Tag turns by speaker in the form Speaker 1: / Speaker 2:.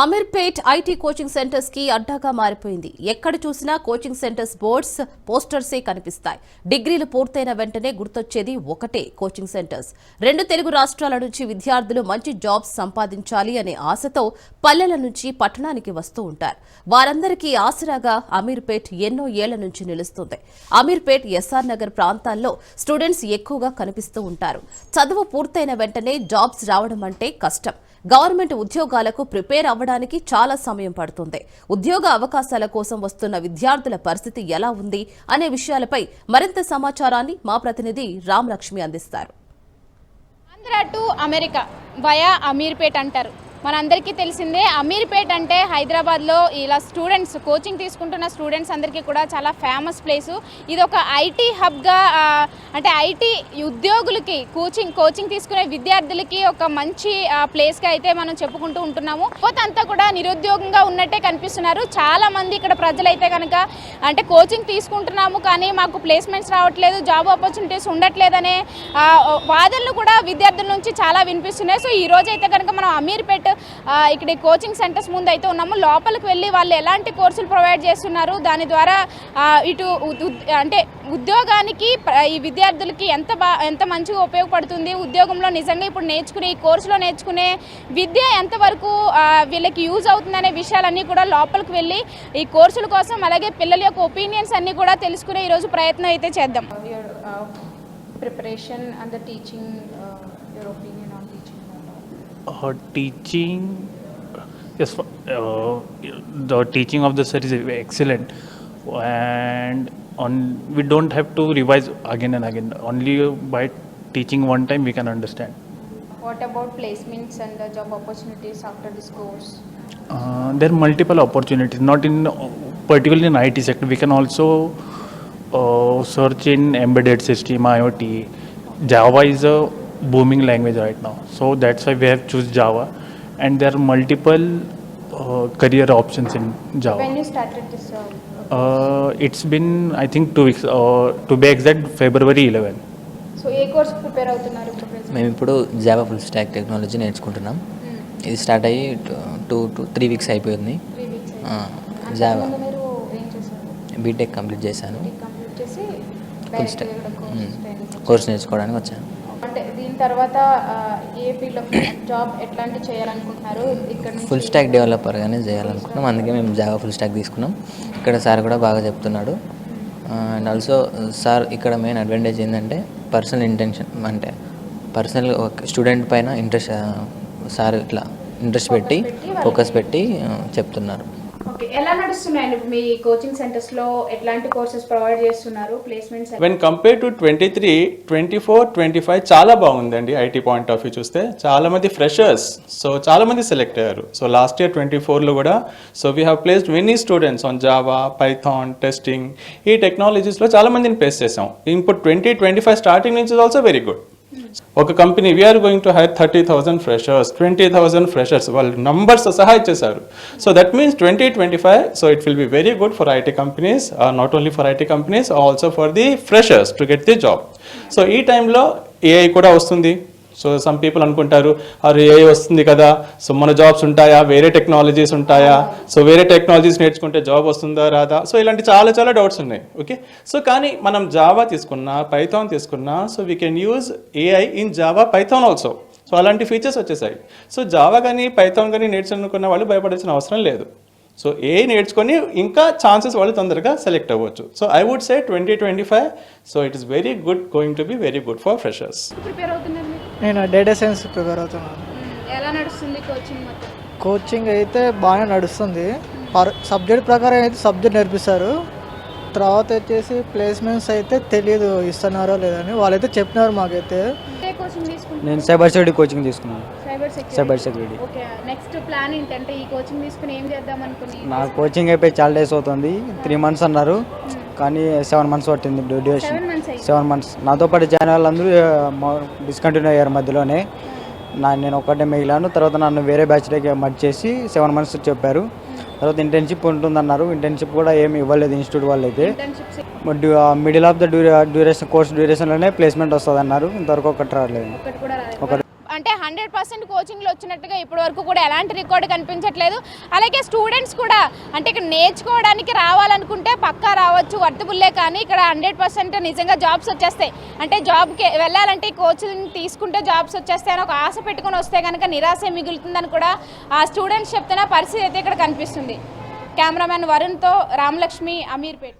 Speaker 1: Ameerpet IT coaching centres కి అడ్డాగా మారిపోయింది. ఎక్కడ చూసినా కోచింగ్ సెంటర్స్ బోర్డ్స్, పోస్టర్సే కనిపిస్తాయి. డిగ్రీలు పూర్తయిన వెంటనే గుర్తొచ్చేది ఒకటే, కోచింగ్ సెంటర్స్. 2 తెలుగు రాష్ట్రాల నుంచి విద్యార్థులు మంచి జాబ్స్ సంపాదించాలి అనే ఆశతో పల్లెల నుంచి పట్టణానికి వస్తూ ఉంటారు. వారందరికీ ఆసరాగా అమీర్పేట్ ఎన్నో ఏళ్ల నుంచి నిలుస్తుంది. అమీర్పేట్, ఎస్ఆర్ నగర్ ప్రాంతాల్లో స్టూడెంట్స్ ఎక్కువగా కనిపిస్తూ ఉంటారు. చదువు పూర్తయిన వెంటనే జాబ్స్ రావడం అంటే కష్టం. గవర్నమెంట్ ఉద్యోగాలకు ప్రిపేర్ అవ్వడానికి చాలా సమయం పడుతుంది. ఉద్యోగ అవకాశాల కోసం వస్తున్న విద్యార్థుల పరిస్థితి ఎలా ఉంది అనే విషయాలపై మరింత సమాచారాన్ని మా ప్రతినిధి రామ్ లక్ష్మి అందిస్తారు.
Speaker 2: Andhra to America via Ameerpet అంటారు. మనందరికీ తెలిసిందే, అమీర్పేట్ అంటే హైదరాబాద్లో ఇలా స్టూడెంట్స్ కోచింగ్ తీసుకుంటున్న స్టూడెంట్స్ అందరికీ కూడా చాలా ఫేమస్ ప్లేసు. ఇది ఒక ఐటీ హబ్గా, అంటే ఐటీ ఉద్యోగులకి కోచింగ్ తీసుకునే విద్యార్థులకి ఒక మంచి ప్లేస్గా అయితే మనం చెప్పుకుంటూ ఉంటున్నాము. అంతా కూడా నిరుద్యోగంగా ఉన్నట్టే కనిపిస్తున్నారు. చాలామంది ఇక్కడ ప్రజలైతే కనుక అంటే కోచింగ్ తీసుకుంటున్నాము కానీ మాకు ప్లేస్మెంట్స్ రావట్లేదు, జాబ్ ఆపర్చునిటీస్ ఉండట్లేదనే వాదనలు కూడా విద్యార్థుల నుంచి చాలా వినిపిస్తున్నాయి. సో ఈ రోజు అయితే కనుక మనం అమీర్పేట్ ఇక్కడ కోచింగ్ సెంటర్స్ ముందు అయితే ఉన్నాము. లోపలికి వెళ్ళి వాళ్ళు ఎలాంటి కోర్సులు ప్రొవైడ్ చేస్తున్నారు, దాని ద్వారా ఇటు అంటే ఉద్యోగానికి ఈ విద్యార్థులకి ఎంత మంచిగా ఉపయోగపడుతుంది, ఉద్యోగంలో నిజంగా ఇప్పుడు నేర్చుకునే ఈ కోర్సులో నేర్చుకునే విద్య ఎంతవరకు వీళ్ళకి యూజ్ అవుతుందనే విషయాలన్నీ కూడా లోపలికి వెళ్ళి ఈ కోర్సుల కోసం అలాగే పిల్లల యొక్క ఒపీనియన్స్ అన్నీ కూడా తెలుసుకునే ఈరోజు ప్రయత్నం అయితే చేద్దాం. Preparation and the teaching, your opinion on teaching.
Speaker 3: Teaching, yes, the teaching of the sir is excellent, and we don't have to revise again and again. Only by teaching one time we can understand.
Speaker 2: What about placements and the job opportunities after this course?
Speaker 3: There are multiple opportunities, not in particularly in IT sector. We can also search in embedded system, IoT. Java is a booming language right now, so that's why we have choose Java, and there are multiple career options in Java.
Speaker 2: When you started this
Speaker 3: it's been I think 2 weeks, to be exact February 11.
Speaker 2: So A course prepare అవుతున్నారు?
Speaker 4: మేము ఇప్పుడు Java full stock technology నేర్చుకుంటున్నాం. ఇది start అయ్యి 2 to 3 weeks అయిపోయింది. Java BTech complete చేశాను. Full stack course నేర్చుకోవడానికి వచ్చాను.
Speaker 2: అంటే దీని తర్వాత ఏ ఫీల్డ్ జాబ్ ఎట్లాంటి చేయాలనుకుంటున్నారు? ఇక్కడ
Speaker 4: ఫుల్ స్టాక్ డెవలపర్గానే చేయాలనుకుంటున్నాం. అందుకే మేము జావా ఫుల్ స్టాక్ తీసుకున్నాం. ఇక్కడ సార్ కూడా బాగా చెప్తున్నాడు. అండ్ ఆల్సో సార్ ఇక్కడ మెయిన్ అడ్వాంటేజ్ ఏంటంటే పర్సనల్ ఇంటెన్షన్, అంటే పర్సనల్ స్టూడెంట్ పైన ఇంట్రెస్ట్, సార్ ఇట్లా ఇంట్రెస్ట్ పెట్టి ఫోకస్ పెట్టి చెప్తున్నారు.
Speaker 2: ఓకే, ఎలా నడుస్తున్నాయి మీ కోచింగ్ సెంటర్స్ లో? ఎట్లాంటి కోర్సెస్ ప్రొవైడ్ చేస్తున్నారు? ప్లేస్మెంట్స్
Speaker 5: వెన్ కంపేర్ టు 23, 24, 25 చాలా బాగుందండి. ఐటీ పాయింట్ ఆఫ్ వ్యూ చూస్తే చాలా మంది ఫ్రెషర్స్, సో చాలా మంది సెలెక్ట్ అయ్యారు. సో లాస్ట్ ఇయర్ 24లో కూడా so we have placed many students on Java, Python, testing, ఈ టెక్నాలజీస్లో చాలా మందిని ప్లేస్ చేసాం. ఇప్పుడు 2025 స్టార్టింగ్ నుంచి ఆల్సో వెరీ గుడ్. ఒక company we're going to hire 30,000 freshers, 20,000 freshers, వాళ్ళు నంబర్స్ సహా ఇచ్చేసారు. So that means 2025, so it will be very good for IT companies, not only for IT companies, also for the freshers to get the job. So ఈ టైంలో AI కూడా వస్తుంది. So some people అనుకుంటారు, అరే AI వస్తుంది కదా, so మన jobs ఉంటాయా, వేరే టెక్నాలజీస్ ఉంటాయా, సో వేరే టెక్నాలజీస్ నేర్చుకుంటే జాబ్ వస్తుందా రాదా, సో ఇలాంటి చాలా డౌట్స్ ఉన్నాయి. ఓకే, సో కానీ మనం జావా తీసుకున్నా, పైథాన్ తీసుకున్నా, so we can use AI in Java, Python also. So అలాంటి ఫీచర్స్ వచ్చేసాయి. సో జావా కానీ పైథాన్ కానీ నేర్చుకున్న వాళ్ళు భయపడాల్సిన అవసరం లేదు. సో ఏ నేర్చుకొని ఇంకా ఛాన్సెస్ వాళ్ళు తొందరగా సెలెక్ట్ అవ్వచ్చు. So I would say 2025, so it is very good, going to be very good for freshers.
Speaker 6: నేను డేటా సైన్స్ ప్రిపేర్ అవుతున్నాను.
Speaker 2: ఎలా నడుస్తుంది కోచింగ్?
Speaker 6: కోచింగ్ అయితే బాగానే నడుస్తుంది. సబ్జెక్ట్ ప్రకారం అయితే సబ్జెక్ట్ నేర్పిస్తారు. తర్వాత వచ్చేసి ప్లేస్మెంట్స్ అయితే తెలియదు ఇస్తున్నారో లేదని, వాళ్ళైతే చెప్పినారు మాకైతే.
Speaker 7: నేను సైబర్ సెక్యూరిటీ కోచింగ్ తీసుకున్నాను. Cyber security.
Speaker 2: Okay, next plan ఏంటంటే ఈ కోచింగ్ తీసుకుని ఏం చేద్దాం అనుకుని?
Speaker 7: నా కోచింగ్ అయిపోయి చాలా డేస్ అవుతుంది. 3 months అన్నారు, కానీ 7 months పట్టింది డ్యూరేషన్. 7 months. నాతో పాటు జాయిన్ వాళ్ళందరూ డిస్కంటిన్యూ అయ్యారు మధ్యలోనే. నేను ఒక్కటే మిగిలాను. తర్వాత నన్ను వేరే బ్యాచ్లోకి మర్జ్ చేసి 7 months చెప్పారు. తర్వాత ఇంటర్న్షిప్ ఉంటుందన్నారు. ఇంటర్న్షిప్ కూడా ఏమి ఇవ్వలేదు ఇన్స్టిట్యూట్ వాళ్ళు అయితే. Middle of the duration, course డ్యూరేషన్లోనే ప్లేస్మెంట్ వస్తుంది అన్నారు. ఇంతవరకు ఒకటి రాలేదు.
Speaker 2: అంటే 100% కోచింగ్లో వచ్చినట్టుగా ఇప్పటివరకు కూడా ఎలాంటి రికార్డు కనిపించట్లేదు. అలాగే స్టూడెంట్స్ కూడా అంటే ఇక్కడ నేర్చుకోవడానికి రావాలనుకుంటే పక్కా రావచ్చు, వర్తబుల్లే. కానీ ఇక్కడ 100% నిజంగా జాబ్స్ వచ్చేస్తాయి. అంటే జాబ్కి వెళ్ళాలంటే కోచింగ్ తీసుకుంటే జాబ్స్ వచ్చేస్తాయని ఒక ఆశ పెట్టుకొని వస్తే కనుక నిరాశ మిగులుతుందని కూడా ఆ స్టూడెంట్స్ చెప్తున్న పరిస్థితి అయితే ఇక్కడ కనిపిస్తుంది. కెమెరామెన్ వరుణ్తో రామలక్ష్మి, అమీర్పేట్.